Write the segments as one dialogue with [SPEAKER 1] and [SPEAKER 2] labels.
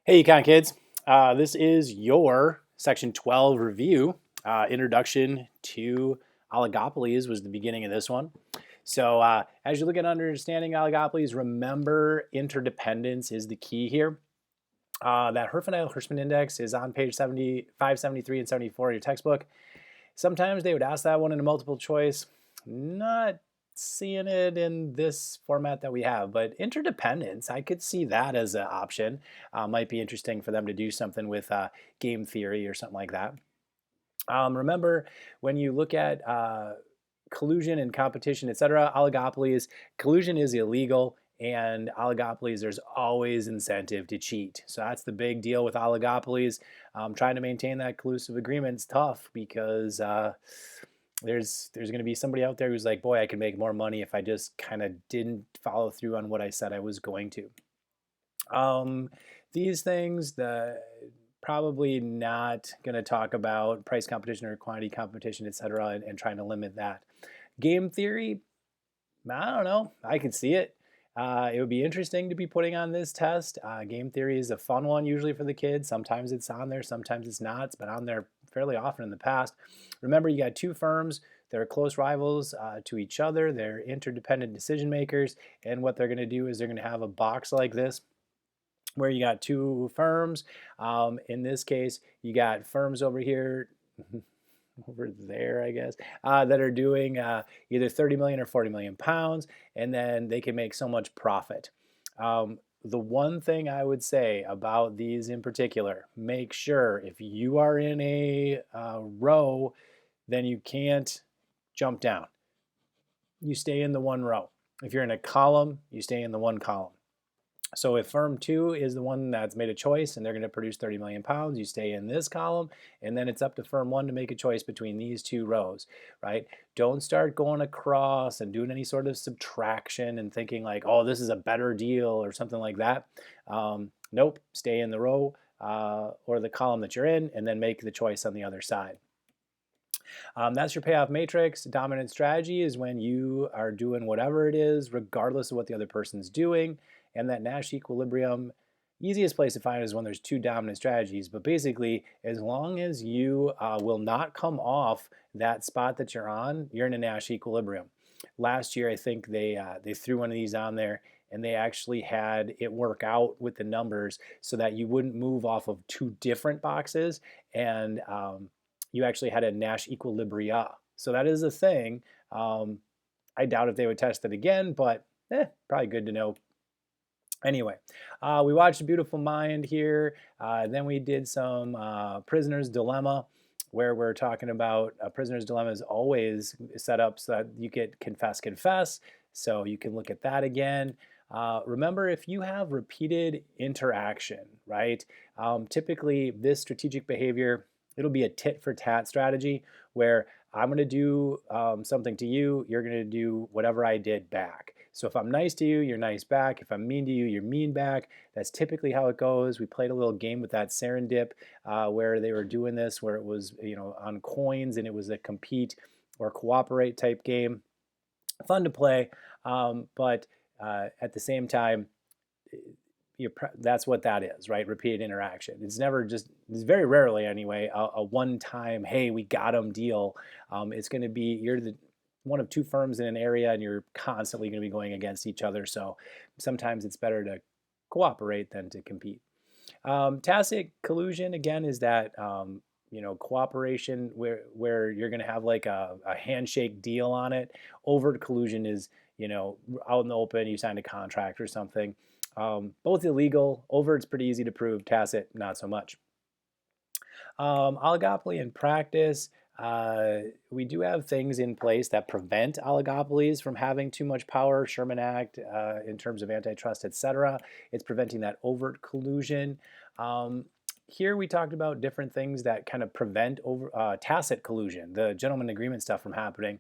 [SPEAKER 1] Hey, Econ Kids. This is your Section 12 review. Introduction to oligopolies was the beginning of this one. So as you look at understanding oligopolies, remember interdependence is the key here. That Herfindahl-Hirschman index is on page 75, 73, and 74 of your textbook. Sometimes they would ask that one in a multiple choice. Not seeing it in this format that we have, but interdependence, I could see that as an option. Might be interesting for them to do something with game theory or something like that. Remember, when you look at collusion and competition, etc., oligopolies, collusion is illegal, and oligopolies, there's always incentive to cheat. So that's the big deal with oligopolies. Trying to maintain that collusive agreement is tough because there's going to be somebody out there who's like, boy, I could make more money if I just kind of didn't follow through on what I said I was going to. These things, probably not going to talk about price competition or quantity competition, etc., and trying to limit that. Game theory, I don't know. I could see it. It would be interesting to be putting on this test. Game theory is a fun one usually for the kids. Sometimes it's on there, sometimes it's not. It's been on there fairly often in the past. Remember, you got two firms that are close rivals to each other. They're interdependent decision makers, and what they're going to do is they're going to have a box like this where you got two firms. In this case, you got firms over here, over there, I guess, that are doing either 30 million or 40 million pounds, and then they can make so much profit. The one thing I would say about these in particular, make sure if you are in a row, then you can't jump down. You stay in the one row. If you're in a column, you stay in the one column. So if firm 2 is the one that's made a choice and they're going to produce 30 million pounds, you stay in this column, and then it's up to firm 1 to make a choice between these two rows, right? Don't start going across and doing any sort of subtraction and thinking like, oh, this is a better deal or something like that. Nope, stay in the row or the column that you're in, and then make the choice on the other side. That's your payoff matrix. Dominant strategy is when you are doing whatever it is, regardless of what the other person's doing. And that Nash equilibrium, easiest place to find it is when there's two dominant strategies. But basically, as long as you will not come off that spot that you're on, you're in a Nash equilibrium. Last year, I think they threw one of these on there, and they actually had it work out with the numbers so that you wouldn't move off of two different boxes, and you actually had a Nash equilibria. So that is a thing. I doubt if they would test it again, but probably good to know. Anyway, we watched Beautiful Mind here. Then we did some Prisoner's Dilemma, where we're talking about Prisoner's Dilemma is always set up so that you get confess, confess. So you can look at that again. Remember, if you have repeated interaction, right? Typically, this strategic behavior, it'll be a tit for tat strategy where I'm going to do something to you, you're going to do whatever I did back. So if I'm nice to you, you're nice back. If I'm mean to you, you're mean back. That's typically how it goes. We played a little game with that Serendip where they were doing this, where it was on coins and it was a compete or cooperate type game. Fun to play, but at the same time, that's what that is, right? Repeated interaction. It's never just, it's very rarely anyway, a one-time, hey, we got them deal. It's going to be, you're the one of two firms in an area and you're constantly going to be going against each other. So sometimes it's better to cooperate than to compete. Tacit collusion, again, is that cooperation where you're going to have like a handshake deal on it. Overt collusion is out in the open, you signed a contract or something. Both illegal. Overt's pretty easy to prove. Tacit, not so much. Oligopoly in practice. We do have things in place that prevent oligopolies from having too much power. Sherman Act in terms of antitrust, etc. It's preventing that overt collusion. Here we talked about different things that kind of prevent tacit collusion, the gentleman agreement stuff from happening.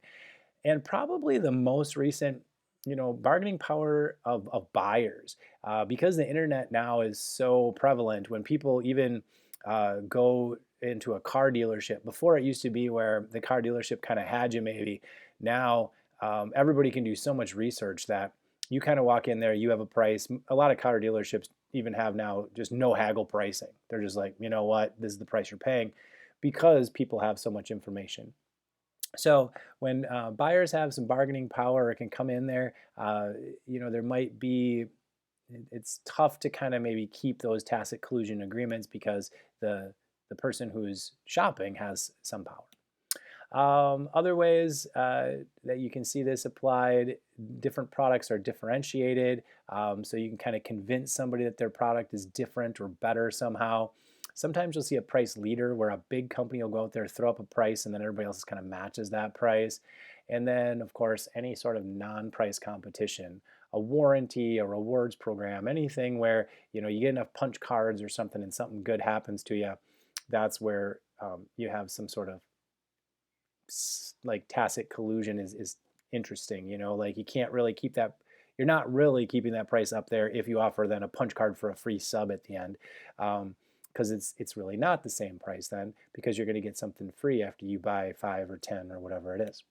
[SPEAKER 1] And probably the most recent bargaining power of buyers. Because the internet now is so prevalent, when people even go into a car dealership, before it used to be where the car dealership kind of had you maybe. Now everybody can do so much research that you kind of walk in there, you have a price. A lot of car dealerships even have now just no haggle pricing. They're just like, you know what, this is the price you're paying, because people have so much information. So when buyers have some bargaining power, it can come in there. There might be, it's tough to kind of maybe keep those tacit collusion agreements because the person who's shopping has some power. Other ways that you can see this applied, different products are differentiated, so you can kind of convince somebody that their product is different or better somehow. Sometimes you'll see a price leader where a big company will go out there, throw up a price, and then everybody else kind of matches that price. And then, of course, any sort of non-price competition, a warranty, a rewards program, anything where you get enough punch cards or something and something good happens to you, that's where you have some sort of like tacit collusion is interesting. Like you can't really keep that. You're not really keeping that price up there if you offer then a punch card for a free sub at the end. Because it's really not the same price then, because you're going to get something free after you buy 5 or 10 or whatever it is.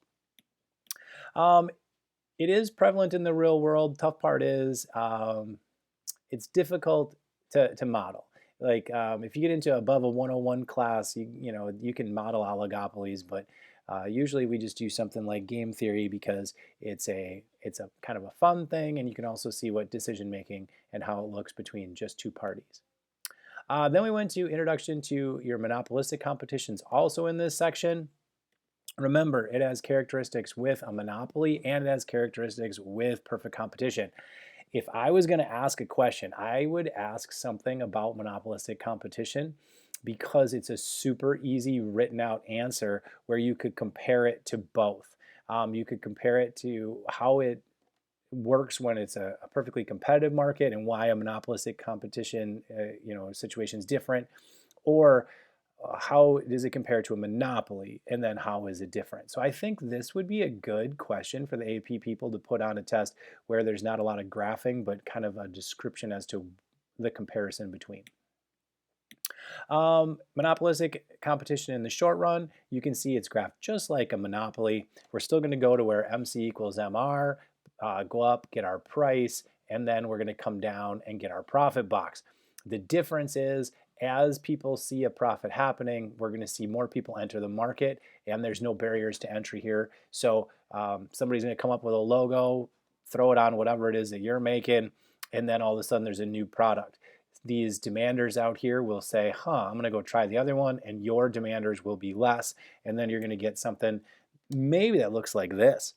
[SPEAKER 1] It is prevalent in the real world. Tough part is it's difficult to model. Like if you get into above a 101 class, you can model oligopolies, but usually we just do something like game theory because it's a kind of a fun thing, and you can also see what decision making and how it looks between just two parties. Then we went to introduction to your monopolistic competitions, also in this section. Remember, it has characteristics with a monopoly and it has characteristics with perfect competition. If I was going to ask a question, I would ask something about monopolistic competition because it's a super easy written out answer where you could compare it to both. You could compare it to how it works when it's a perfectly competitive market and why a monopolistic competition situation is different, or how does it compare to a monopoly, and then how is it different? So I think this would be a good question for the AP people to put on a test where there's not a lot of graphing but kind of a description as to the comparison between. Monopolistic competition in the short run, you can see it's graphed just like a monopoly. We're still going to go to where MC equals MR, go up, get our price, and then we're going to come down and get our profit box. The difference is, as people see a profit happening, we're going to see more people enter the market, and there's no barriers to entry here. So somebody's going to come up with a logo, throw it on whatever it is that you're making, and then all of a sudden there's a new product. These demanders out here will say, I'm going to go try the other one, and your demanders will be less, and then you're going to get something maybe that looks like this.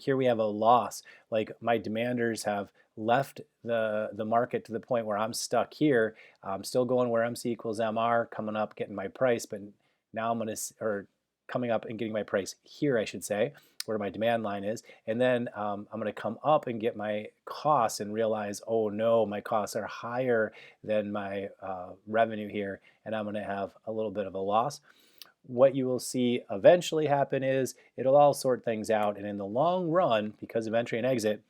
[SPEAKER 1] Here we have a loss, like my demanders have left the market to the point where I'm stuck here. I'm still going where MC equals MR, coming up, getting my price, but now I'm going to, or coming up and getting my price here, I should say, where my demand line is, and then I'm going to come up and get my costs and realize, oh no, my costs are higher than my revenue here, and I'm going to have a little bit of a loss. What you will see eventually happen is it'll all sort things out, and in the long run, because of entry and exit,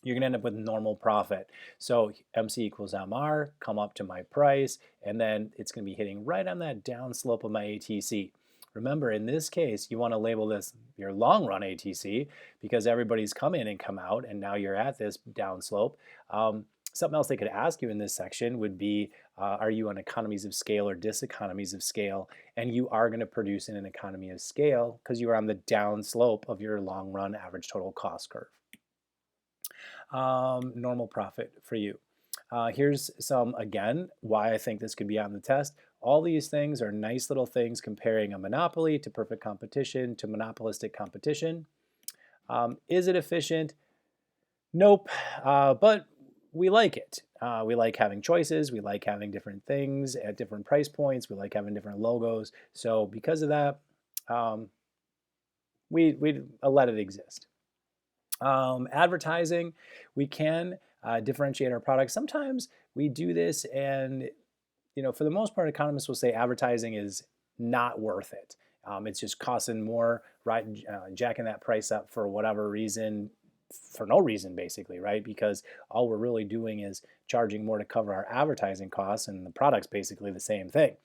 [SPEAKER 1] you're going to end up with normal profit. So MC equals MR, come up to my price, and then it's going to be hitting right on that down slope of my ATC. Remember, in this case, you want to label this your long run ATC because everybody's come in and come out, and now you're at this down slope. Something else they could ask you in this section would be, are you on economies of scale or diseconomies of scale? And you are going to produce in an economy of scale because you are on the down slope of your long run average total cost curve. Normal profit for you. Here's some, again, why I think this could be on the test. All these things are nice little things comparing a monopoly to perfect competition to monopolistic competition. Is it efficient? Nope, but we like it. We like having choices. We like having different things at different price points. We like having different logos. So because of that, we let it exist. Advertising, we can differentiate our products. Sometimes we do this, and for the most part, economists will say advertising is not worth it. It's just costing more, right? Jacking that price up for whatever reason, for no reason basically, right? Because all we're really doing is charging more to cover our advertising costs, and the product's basically the same thing.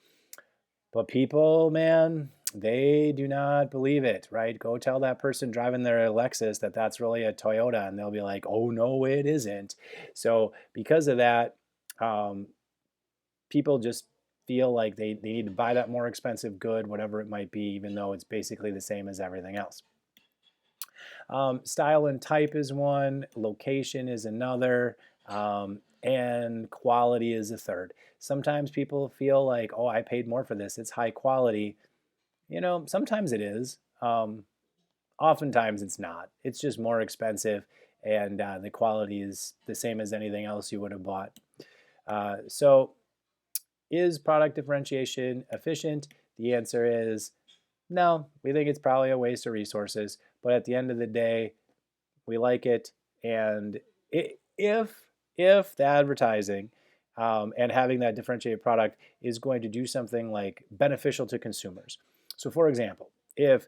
[SPEAKER 1] But people, man, they do not believe it, right? Go tell that person driving their Lexus that that's really a Toyota, and they'll be like, "Oh no, it isn't." So because of that, um, people just feel like they need to buy that more expensive good, whatever it might be, even though it's basically the same as everything else. Style and type is one, location is another, and quality is a third. Sometimes people feel like, oh, I paid more for this, it's high quality. Sometimes it is. Oftentimes it's not. It's just more expensive, and the quality is the same as anything else you would have bought. So, is product differentiation efficient? The answer is no. We think it's probably a waste of resources, but at the end of the day, we like it. And if the advertising and having that differentiated product is going to do something like beneficial to consumers. So, for example, if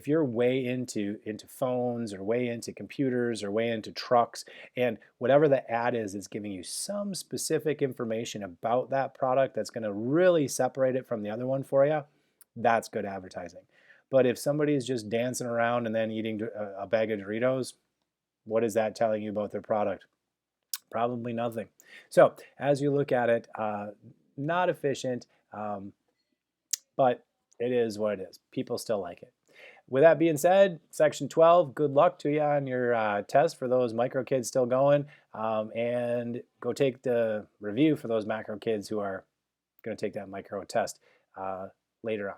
[SPEAKER 1] you're way into phones or way into computers or way into trucks, and whatever the ad is giving you some specific information about that product that's going to really separate it from the other one for you, that's good advertising. But if somebody's just dancing around and then eating a bag of Doritos, what is that telling you about their product? Probably nothing. So as you look at it, not efficient, but it is what it is. People still like it. With that being said, section 12, good luck to you on your test for those micro kids still going, and go take the review for those macro kids who are going to take that micro test later on.